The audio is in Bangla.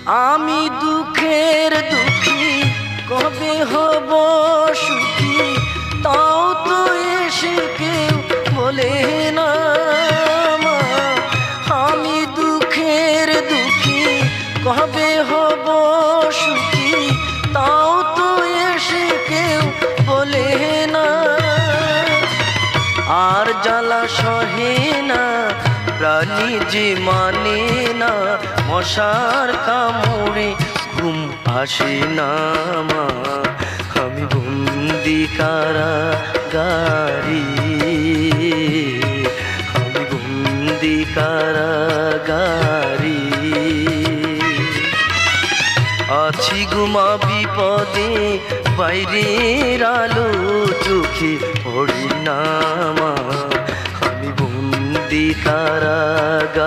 আমি দুঃখের দুঃখী কবে হব সুখী, তাও তো এসে কেউ বলে না মা। আমি দুঃখের দুঃখী কবে হব সুখী, তাও তো এসে কেউ বলে না। আর জ্বালা সহে না প্রাণী যে মানে না, মশার কামড়ে ঘুম আসে না মা। আমি বন্দি কারাগারে, আমি বন্দি কারাগারে। আছি গুমা বিপদে, বাইরের আলো চোখে পড়ে না মা। আমি বন্দি কারাগারে।